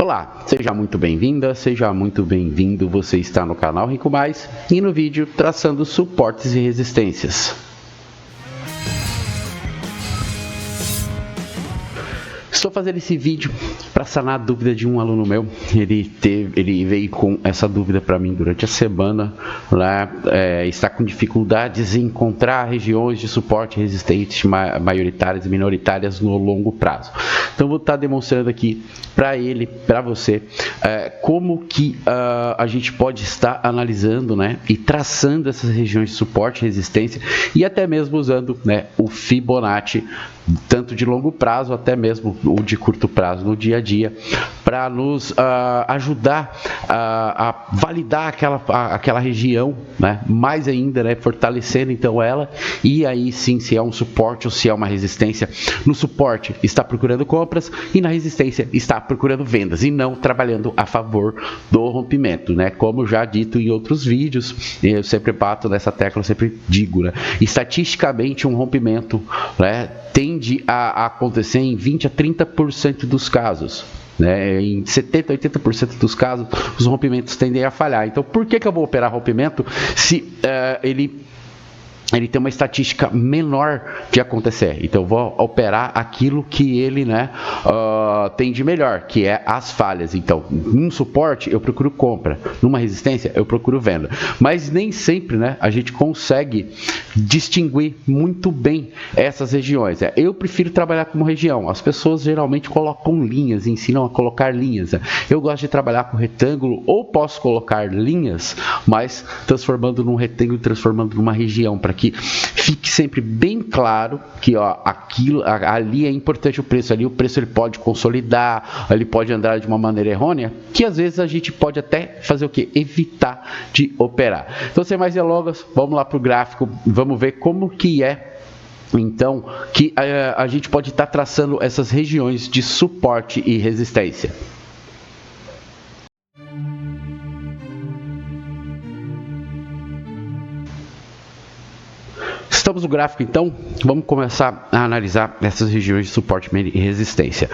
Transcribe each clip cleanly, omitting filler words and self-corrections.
Olá, seja muito bem-vinda, seja muito bem-vindo. Você está no canal Rico Mais e no vídeo traçando suportes e resistências. Estou fazendo esse vídeo para sanar a dúvida de um aluno meu. Ele veio com essa dúvida para mim durante a semana. Está com dificuldades em encontrar regiões de suporte resistentes maioritárias e minoritárias no longo prazo. Então vou estar demonstrando aqui para ele, para você, como que a gente pode estar analisando, e traçando essas regiões de suporte e resistência e até mesmo usando, o Fibonacci, tanto de longo prazo até mesmo o de curto prazo no dia a dia, para nos ajudar a validar aquela região, mais ainda, fortalecendo então ela, e aí sim se é um suporte ou se é uma resistência. No suporte está procurando compras e na resistência está procurando vendas e não trabalhando a favor do rompimento, como já dito em outros vídeos. Eu sempre bato nessa tecla, eu sempre digo, estatisticamente um rompimento, tende a acontecer em 20 a 30% dos casos. Em 70 a 80% dos casos, os rompimentos tendem a falhar. Então, por que eu vou operar rompimento se ele tem uma estatística menor de acontecer? Então eu vou operar aquilo que ele tem de melhor, que é as falhas. Então, num suporte eu procuro compra, numa resistência eu procuro venda. Mas nem sempre a gente consegue distinguir muito bem essas regiões. Eu prefiro trabalhar como região. As pessoas geralmente colocam linhas, ensinam a colocar linhas. Eu gosto de trabalhar com retângulo, ou posso colocar linhas, mas transformando num retângulo, transformando numa região, para que fique sempre bem claro que ali é importante o preço. Ali o preço ele pode consolidar, ele pode andar de uma maneira errônea, que às vezes a gente pode até fazer o quê? Evitar de operar. Então, sem mais delongas, vamos lá para o gráfico, vamos ver como que é então que a gente pode estar traçando essas regiões de suporte e resistência. Estamos no gráfico, então vamos começar a analisar essas regiões de suporte e resistência.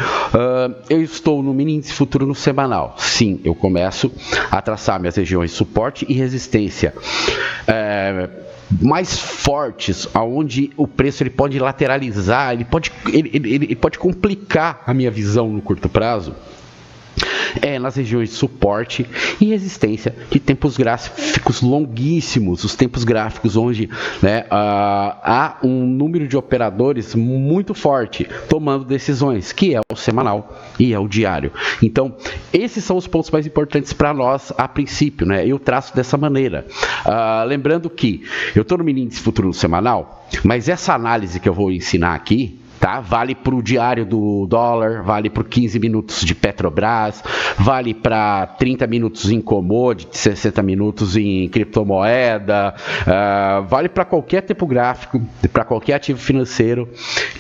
Eu estou no mini índice futuro no semanal. Sim, eu começo a traçar minhas regiões de suporte e resistência mais fortes, aonde o preço ele pode lateralizar, ele pode complicar a minha visão no curto prazo. Nas regiões de suporte e resistência de tempos gráficos longuíssimos, os tempos gráficos onde há um número de operadores muito forte tomando decisões, que é o semanal e é o diário. Então, esses são os pontos mais importantes para nós a princípio. Eu traço dessa maneira. Lembrando que eu estou no mini índice futuro no semanal, mas essa análise que eu vou ensinar aqui, vale para o diário do dólar, vale para 15 minutos de Petrobras, vale para 30 minutos em commodity, 60 minutos em criptomoeda, vale para qualquer tempo gráfico, para qualquer ativo financeiro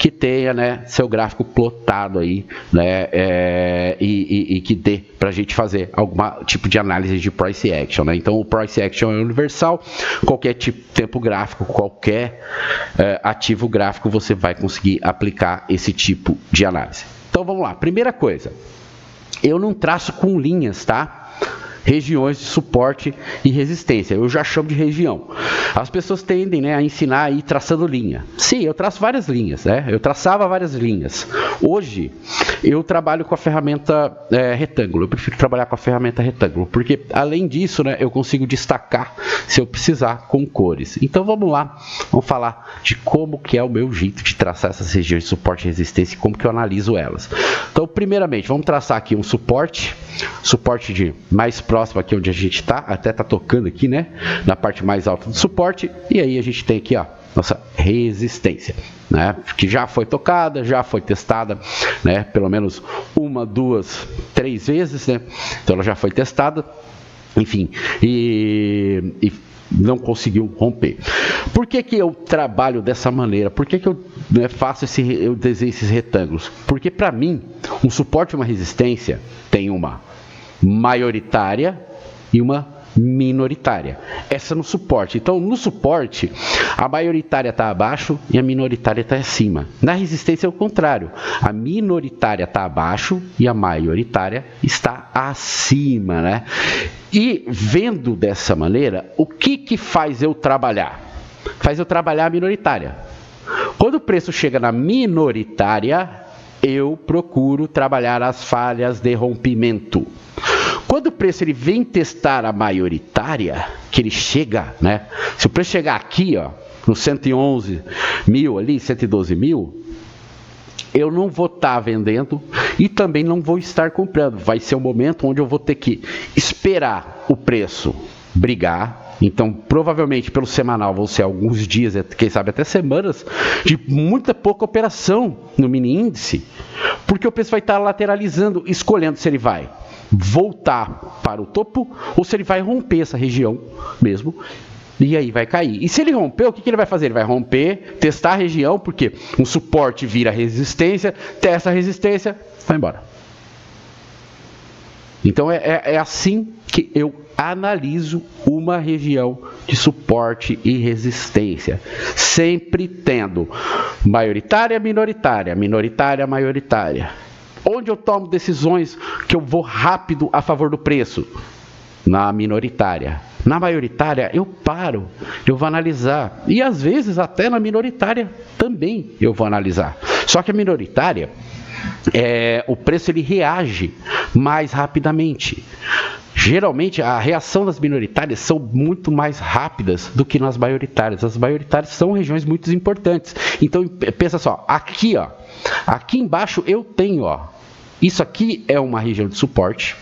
que tenha seu gráfico plotado aí, e que dê para a gente fazer algum tipo de análise de price action. Então o price action é universal, qualquer tempo gráfico, qualquer ativo gráfico você vai conseguir aplicar esse tipo de análise. Então vamos lá, primeira coisa, eu não traço com linhas, regiões de suporte e resistência, eu já chamo de região. As pessoas tendem a ensinar a ir traçando linha. Sim, eu traço várias linhas, eu traçava várias linhas. Hoje eu trabalho com a ferramenta retângulo, eu prefiro trabalhar com a ferramenta retângulo, porque além disso eu consigo destacar se eu precisar com cores. Então vamos lá, vamos falar de como que é o meu jeito de traçar essas regiões de suporte e resistência e como que eu analiso elas. Então primeiramente vamos traçar aqui um suporte de mais próximo aqui onde a gente está, até está tocando aqui, na parte mais alta do suporte, e aí a gente tem aqui, nossa resistência, que já foi tocada, já foi testada, pelo menos 1, 2, 3 vezes, então ela já foi testada, enfim, e não conseguiu romper. Por que eu trabalho dessa maneira? Por que eu eu desenho esses retângulos? Porque para mim, um suporte e uma resistência tem uma maioritária e uma minoritária. Essa no suporte. Então, no suporte, a maioritária está abaixo e a minoritária está acima. Na resistência é o contrário. A minoritária está abaixo e a maioritária está acima, né? E vendo dessa maneira, o que faz eu trabalhar? Faz eu trabalhar a minoritária. Quando o preço chega na minoritária, eu procuro trabalhar as falhas de rompimento. Quando o preço ele vem testar a maioritária, que ele chega, né? Se o preço chegar aqui, ó, no 111 mil ali, 112 mil, eu não vou estar vendendo e também não vou estar comprando. Vai ser um momento onde eu vou ter que esperar o preço brigar. Então, provavelmente, pelo semanal, vão ser alguns dias, quem sabe até semanas, de muita pouca operação no mini índice, porque o preço vai estar lateralizando, escolhendo se ele vai voltar para o topo ou se ele vai romper essa região mesmo, e aí vai cair. E se ele romper, o que ele vai fazer? Ele vai romper, testar a região, porque um suporte vira resistência, testa a resistência, vai embora. Então é assim que eu analiso uma região de suporte e resistência, sempre tendo maioritária, minoritária, minoritária, maioritária. Onde eu tomo decisões que eu vou rápido a favor do preço? Na minoritária. Na maioritária eu paro, eu vou analisar. E às vezes até na minoritária também eu vou analisar. Só que a minoritária, o preço ele reage mais rapidamente. Geralmente a reação das minoritárias são muito mais rápidas do que nas maioritárias. As maioritárias são regiões muito importantes. Então pensa só, aqui embaixo eu tenho, isso aqui é uma região de suporte.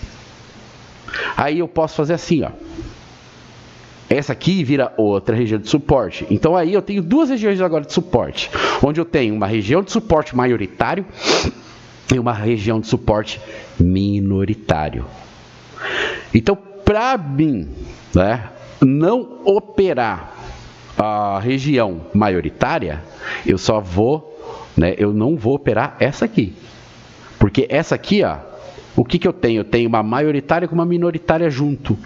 Aí eu posso fazer assim, essa aqui vira outra região de suporte. Então aí eu tenho duas regiões agora de suporte, onde eu tenho uma região de suporte maioritário e uma região de suporte minoritário. Então, para mim, né, não operar a região maioritária, eu só vou, né, eu não vou operar essa aqui. Porque essa aqui, o que eu tenho? Eu tenho uma maioritária com uma minoritária junto.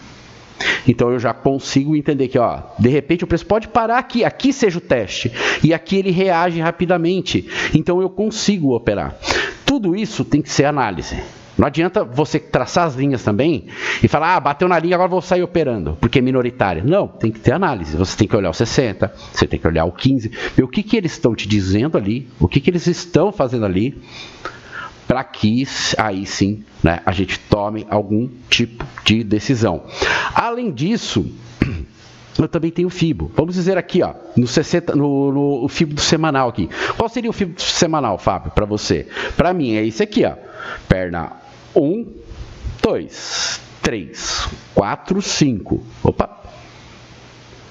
Então eu já consigo entender que, de repente o preço pode parar aqui seja o teste, e aqui ele reage rapidamente. Então eu consigo operar. Tudo isso tem que ser análise. Não adianta você traçar as linhas também e falar, bateu na linha, agora vou sair operando, porque é minoritária. Não, tem que ter análise. Você tem que olhar o 60, você tem que olhar o 15, ver o que eles estão te dizendo ali, o que eles estão fazendo ali, para que aí sim, né, a gente tome algum tipo de decisão. Além disso, eu também tenho o FIBO. Vamos dizer aqui, no 60, no FIBO do semanal aqui. Qual seria o FIBO do semanal, Fábio, para você? Para mim é esse aqui, perna 1, 2, 3, 4, 5. Opa!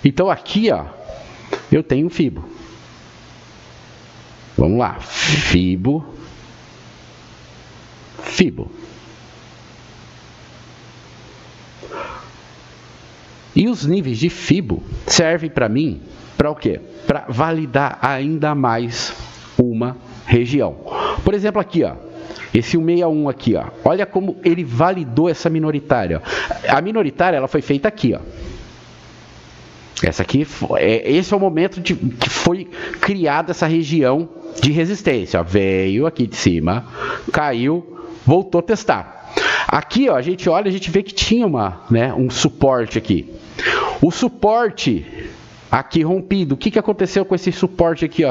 Então aqui, eu tenho o FIBO. Vamos lá, FIBO. E os níveis de FIBO servem para mim, para o quê? Para validar ainda mais uma região. Por exemplo, aqui, esse 161 aqui, olha como ele validou essa minoritária. A minoritária ela foi feita aqui, Essa aqui, esse é o momento que foi criada essa região de resistência. Veio aqui de cima, caiu, voltou a testar. Aqui, a gente olha, a gente vê que tinha um suporte aqui. O suporte aqui rompido. O que aconteceu com esse suporte aqui,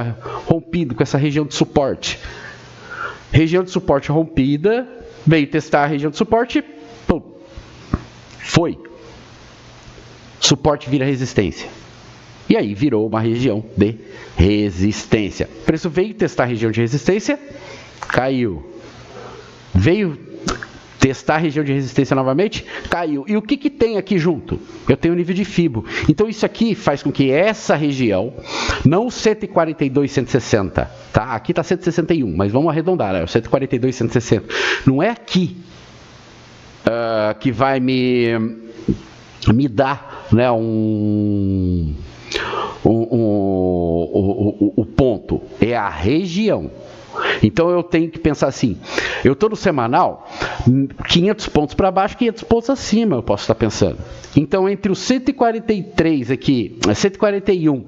rompido, com essa região de suporte? Região de suporte rompida, veio testar a região de suporte, pum, foi. Suporte vira resistência. E aí virou uma região de resistência. O preço veio testar a região de resistência, caiu. Veio testar a região de resistência novamente, caiu. E o que tem aqui junto? Eu tenho o nível de FIBO. Então isso aqui faz com que essa região, não 142, 160, tá? Aqui está 161, mas vamos arredondar, é o 142, 160. Não é aqui que vai me dar, né, o ponto. É a região. Então eu tenho que pensar assim, eu estou no semanal, 500 pontos para baixo, 500 pontos acima, eu posso estar pensando. Então entre os 143 aqui, 141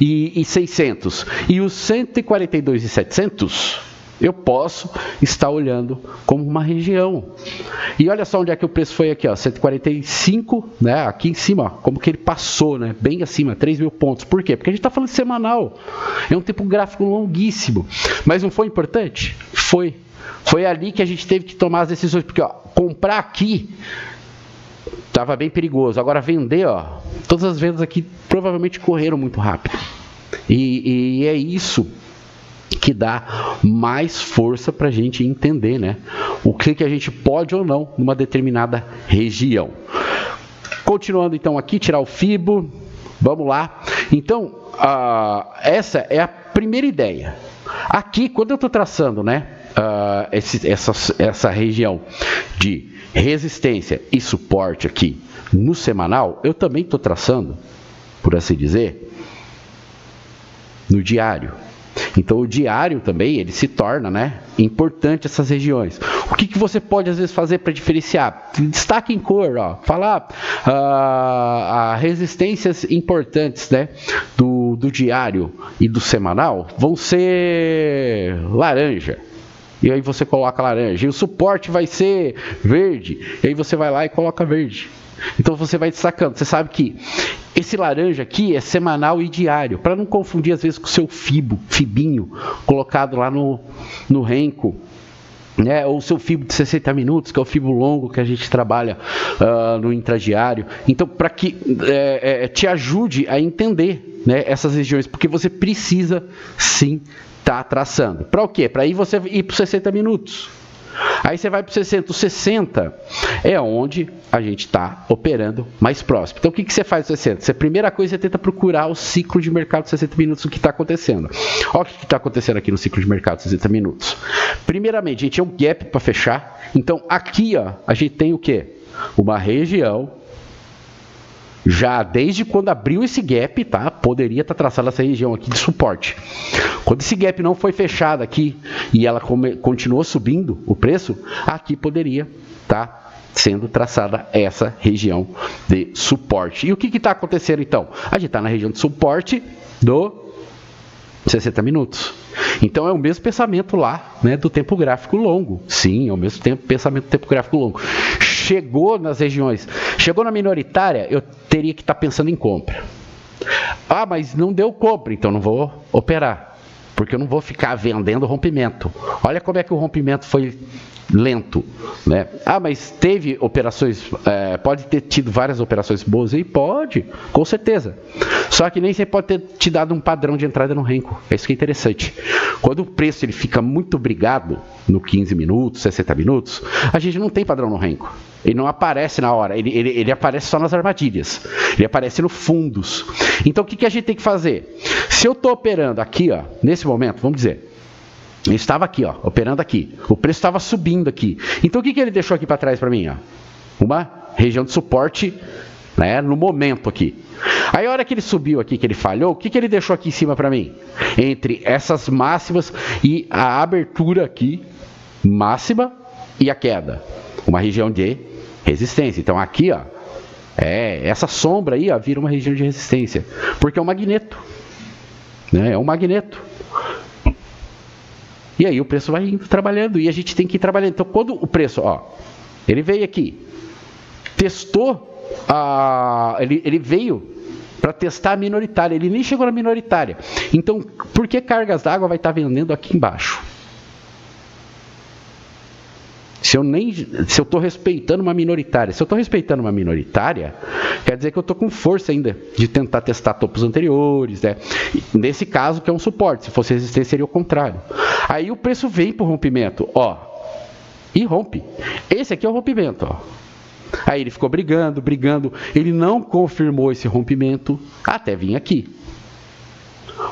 e 600 e os 142 e 700, eu posso estar olhando como uma região. E olha só onde é que o preço foi aqui, ó, 145, né, aqui em cima, ó, como que ele passou, né, bem acima, 3.000 pontos. Por quê? Porque a gente está falando de semanal, é um tempo gráfico longuíssimo. Mas não foi importante? Foi. Foi ali que a gente teve que tomar as decisões, porque ó, comprar aqui estava bem perigoso. Agora vender, ó, todas as vendas aqui provavelmente correram muito rápido. E é isso que dá mais força para a gente entender, né, o que a gente pode ou não numa determinada região. Continuando então aqui, tirar o FIBO, vamos lá. Então, essa é a primeira ideia. Aqui, quando eu estou traçando, né, essa região de resistência e suporte aqui no semanal, eu também estou traçando, por assim dizer, no diário. Então o diário também, ele se torna, né, importante essas regiões. O que você pode às vezes fazer para diferenciar? Destaque em cor, ó, falar resistências importantes, né, do diário e do semanal vão ser laranja. E aí você coloca laranja. E o suporte vai ser verde. E aí você vai lá e coloca verde. Então você vai destacando. Você sabe que esse laranja aqui é semanal e diário, para não confundir às vezes com o seu fibinho colocado lá no Renko, né? Ou o seu fibo de 60 minutos, que é o fibo longo que a gente trabalha no intradiário. Então, para que te ajude a entender, né, essas regiões, porque você precisa sim estar traçando. Para o quê? Para aí você ir para os 60 minutos. Aí você vai para o 60. O 60 é onde a gente está operando mais próximo. Então o que você faz no 60? A primeira coisa, você tenta procurar o ciclo de mercado de 60 minutos, o que está acontecendo. Olha o que está acontecendo aqui no ciclo de mercado de 60 minutos. Primeiramente, a gente tem um gap para fechar. Então aqui, ó, a gente tem o quê? Uma região. Já desde quando abriu esse gap, tá? Poderia estar traçada essa região aqui de suporte. Quando esse gap não foi fechado aqui e ela continuou subindo o preço, aqui poderia estar sendo traçada essa região de suporte. E o que está acontecendo então? A gente está na região de suporte do 60 minutos. Então é o mesmo pensamento lá, né, do tempo gráfico longo. Sim, é o mesmo pensamento do tempo gráfico longo. Chegou nas regiões, chegou na minoritária, eu teria que estar pensando em compra. Ah, mas não deu compra, então não vou operar, porque eu não vou ficar vendendo rompimento. Olha como é que o rompimento foi lento, né? Ah, mas teve operações, pode ter tido várias operações boas aí? Pode, com certeza. Só que nem sempre pode ter te dado um padrão de entrada no Renko. É isso que é interessante. Quando o preço ele fica muito brigado no 15 minutos, 60 minutos, a gente não tem padrão no Renko. Ele não aparece na hora, ele aparece só nas armadilhas. Ele aparece no fundos. Então o que a gente tem que fazer? Se eu estou operando aqui, ó, nesse momento, vamos dizer, ele estava aqui, ó, operando aqui. O preço estava subindo aqui. Então o que ele deixou aqui para trás para mim? Ó? Uma região de suporte, né, no momento aqui. Aí a hora que ele subiu aqui, que ele falhou, o que ele deixou aqui em cima para mim? Entre essas máximas e a abertura aqui, máxima e a queda. Uma região de resistência. Então aqui, ó, essa sombra aí, ó, vira uma região de resistência. Porque é um magneto. Né? É um magneto. E aí o preço vai indo trabalhando e a gente tem que ir trabalhando. Então quando o preço, ó, ele veio aqui, testou, ele veio para testar a minoritária, ele nem chegou na minoritária. Então por que cargas d'água vai estar vendendo aqui embaixo? Se eu estou respeitando uma minoritária, quer dizer que eu estou com força ainda de tentar testar topos anteriores, né? Nesse caso que é um suporte, se fosse resistência seria o contrário. Aí o preço vem para o rompimento, ó, e rompe. Esse aqui é o rompimento, ó. Aí ele ficou brigando, ele não confirmou esse rompimento até vir aqui.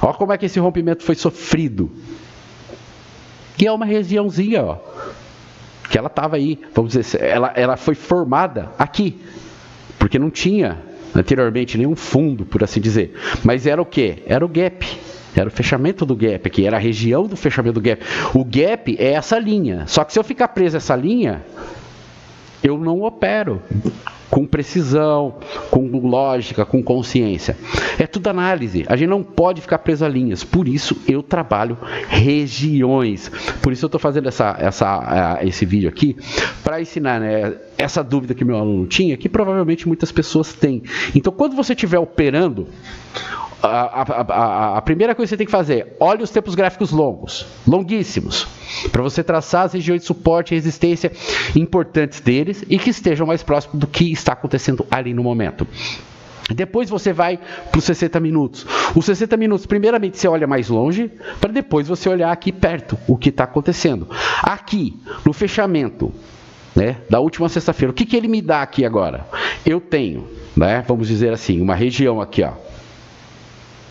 Ó como é que esse rompimento foi sofrido. E é uma regiãozinha, ó, que ela estava aí, vamos dizer, ela foi formada aqui, porque não tinha anteriormente nenhum fundo, por assim dizer. Mas era o quê? Era o gap. Era o fechamento do gap aqui, era a região do fechamento do gap. O gap é essa linha. Só que se eu ficar preso a essa linha, eu não opero com precisão, com lógica, com consciência. É tudo análise. A gente não pode ficar preso a linhas. Por isso eu trabalho regiões. Por isso eu estou fazendo esse vídeo aqui para ensinar, né, essa dúvida que meu aluno tinha, que provavelmente muitas pessoas têm. Então, quando você estiver operando, a primeira coisa que você tem que fazer, olhe os tempos gráficos longos, longuíssimos, para você traçar as regiões de suporte e resistência importantes deles e que estejam mais próximos do que está acontecendo ali no momento. Depois você vai para os 60 minutos. Os 60 minutos, primeiramente você olha mais longe, para depois você olhar aqui perto o que está acontecendo. Aqui, no fechamento, né, da última sexta-feira, o que ele me dá aqui agora? Eu tenho, né, vamos dizer assim, uma região aqui, ó,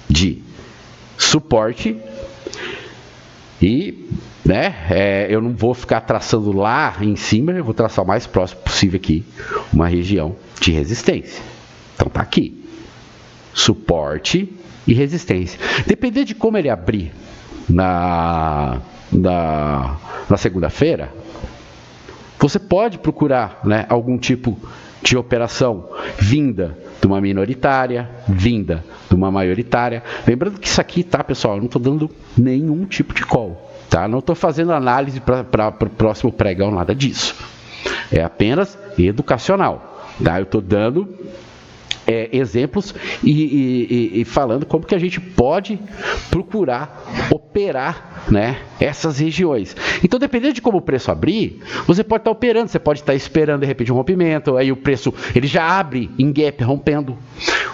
de suporte e, né, eu não vou ficar traçando lá em cima, eu vou traçar o mais próximo possível aqui, uma região de resistência. Então tá aqui, suporte e resistência. Dependendo de como ele abrir na segunda-feira, você pode procurar, né, algum tipo de operação vinda de uma minoritária, vinda de uma maioritária. Lembrando que isso aqui, tá, pessoal, eu não estou dando nenhum tipo de call, tá? Não estou fazendo análise para o próximo pregão, nada disso. É apenas educacional, tá? Eu estou dando exemplos e falando como que a gente pode procurar operar, né, essas regiões. Então, dependendo de como o preço abrir, você pode estar operando, você pode estar esperando de repente um rompimento, aí o preço ele já abre em gap rompendo.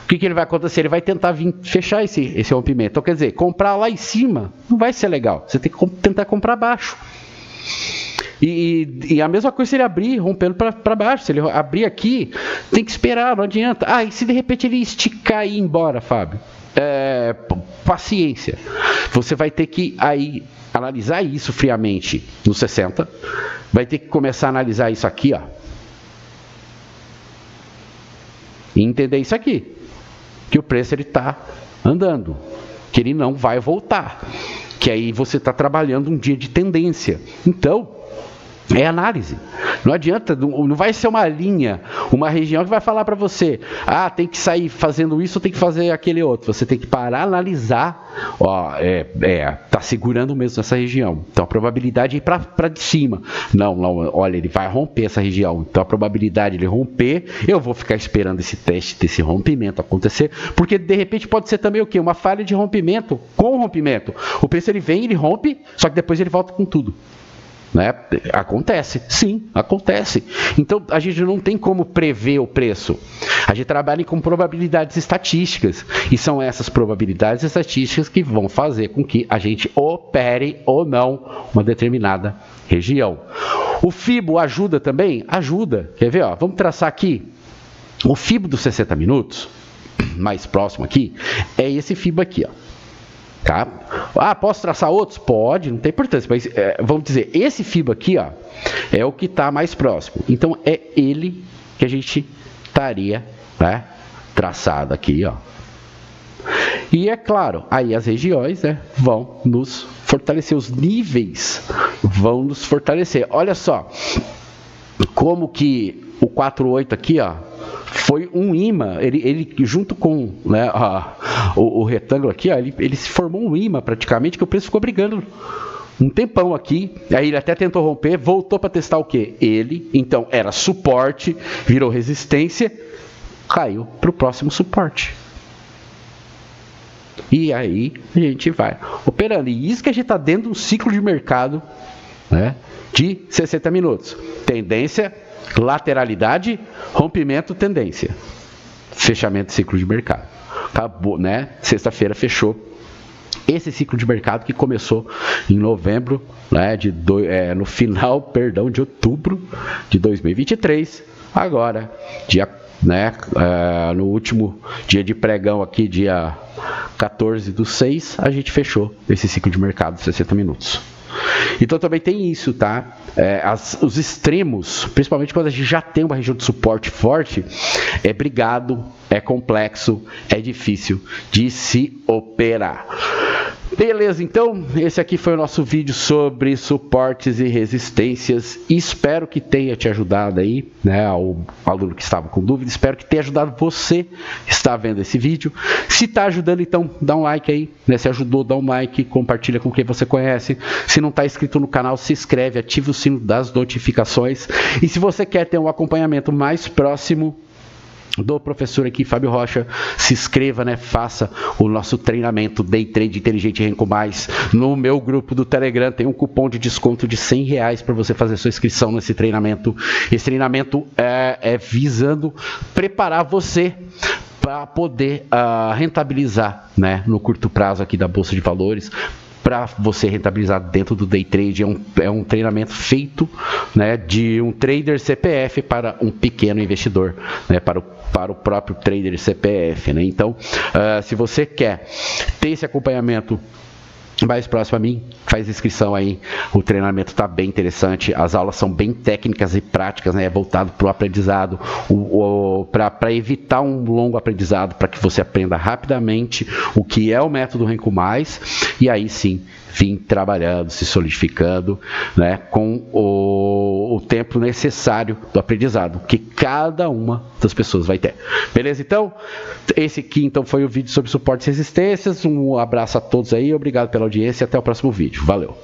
O que ele vai acontecer? Ele vai tentar vir fechar esse rompimento. Então, quer dizer, comprar lá em cima não vai ser legal. Você tem que tentar comprar abaixo. E a mesma coisa se ele abrir rompendo para baixo. Se ele abrir aqui, tem que esperar, não adianta. E se de repente ele esticar e ir embora, Fábio? Paciência. Você vai ter que aí analisar isso friamente no 60. Vai ter que começar a analisar isso aqui, ó. E entender isso aqui. Que o preço ele está andando. Que ele não vai voltar. Que aí você está trabalhando um dia de tendência. Então, é análise. Não adianta, não vai ser uma linha, uma região que vai falar para você, tem que sair fazendo isso, tem que fazer aquele outro. Você tem que parar, analisar, tá segurando mesmo essa região. Então a probabilidade é ir para de cima. Não, olha, ele vai romper essa região. Então a probabilidade de ele romper, eu vou ficar esperando esse teste desse rompimento acontecer, porque de repente pode ser também o quê? Uma falha de rompimento, com rompimento. O preço ele vem, ele rompe, só que depois ele volta com tudo. Né? Acontece, sim, acontece. Então a gente não tem como prever o preço. A gente trabalha com probabilidades estatísticas e são essas probabilidades estatísticas que vão fazer com que a gente opere ou não uma determinada região. O FIBO ajuda também? Ajuda. Quer ver? Ó? Vamos traçar aqui o FIBO dos 60 minutos, mais próximo aqui, é esse FIBO aqui, ó. Tá? Posso traçar outros? Pode, não tem importância, mas vamos dizer, esse FIBO aqui, ó, é o que está mais próximo. Então é ele que a gente estaria, né, traçado aqui, ó. E é claro, aí as regiões, né, vão nos fortalecer, os níveis vão nos fortalecer. Olha só como que o 48 aqui, ó, foi um imã, ele junto com, né, o retângulo aqui, ó, ele se formou um imã praticamente, que o preço ficou brigando um tempão aqui, aí ele até tentou romper, voltou para testar o quê? Ele, então era suporte, virou resistência, caiu para o próximo suporte. E aí a gente vai operando, e isso que a gente está dentro de um ciclo de mercado, né, de 60 minutos, tendência, lateralidade, rompimento, tendência, fechamento de ciclo de mercado. Acabou, né? Sexta-feira fechou esse ciclo de mercado que começou em novembro, né, no final, de outubro de 2023. Agora, no último dia de pregão aqui, dia 14/6, a gente fechou esse ciclo de mercado de 60 minutos. Então também tem isso, tá? Os extremos, principalmente quando a gente já tem uma região de suporte forte, é brigado, é complexo, é difícil de se operar. Beleza, então esse aqui foi o nosso vídeo sobre suportes e resistências. Espero que tenha te ajudado aí, né, ao aluno que estava com dúvida. Espero que tenha ajudado você que está vendo esse vídeo. Se está ajudando, então dá um like aí, né? Se ajudou, dá um like, compartilha com quem você conhece. Se não está inscrito no canal, se inscreve, ativa o sino das notificações. E se você quer ter um acompanhamento mais próximo do professor aqui, Fábio Rocha, se inscreva, né? Faça o nosso treinamento Day Trade Inteligente Renko Mais no meu grupo do Telegram. Tem um cupom de desconto de R$100 para você fazer sua inscrição nesse treinamento. Esse treinamento é visando preparar você para poder rentabilizar, né, no curto prazo aqui da Bolsa de Valores. Para você rentabilizar dentro do Day Trade, é um treinamento feito, né, de um trader CPF para um pequeno investidor, né, para o próprio trader CPF, né? Então, se você quer ter esse acompanhamento mais próximo a mim, faz inscrição aí. O treinamento está bem interessante, as aulas são bem técnicas e práticas, né? É voltado para o aprendizado, para evitar um longo aprendizado, para que você aprenda rapidamente o que é o método Renko Mais, e aí sim vim trabalhando, se solidificando, né, com o tempo necessário do aprendizado que cada uma das pessoas vai ter. Beleza? Então, esse aqui então foi o vídeo sobre suportes e resistências. Um abraço a todos aí, obrigado pela audiência e até o próximo vídeo. Valeu!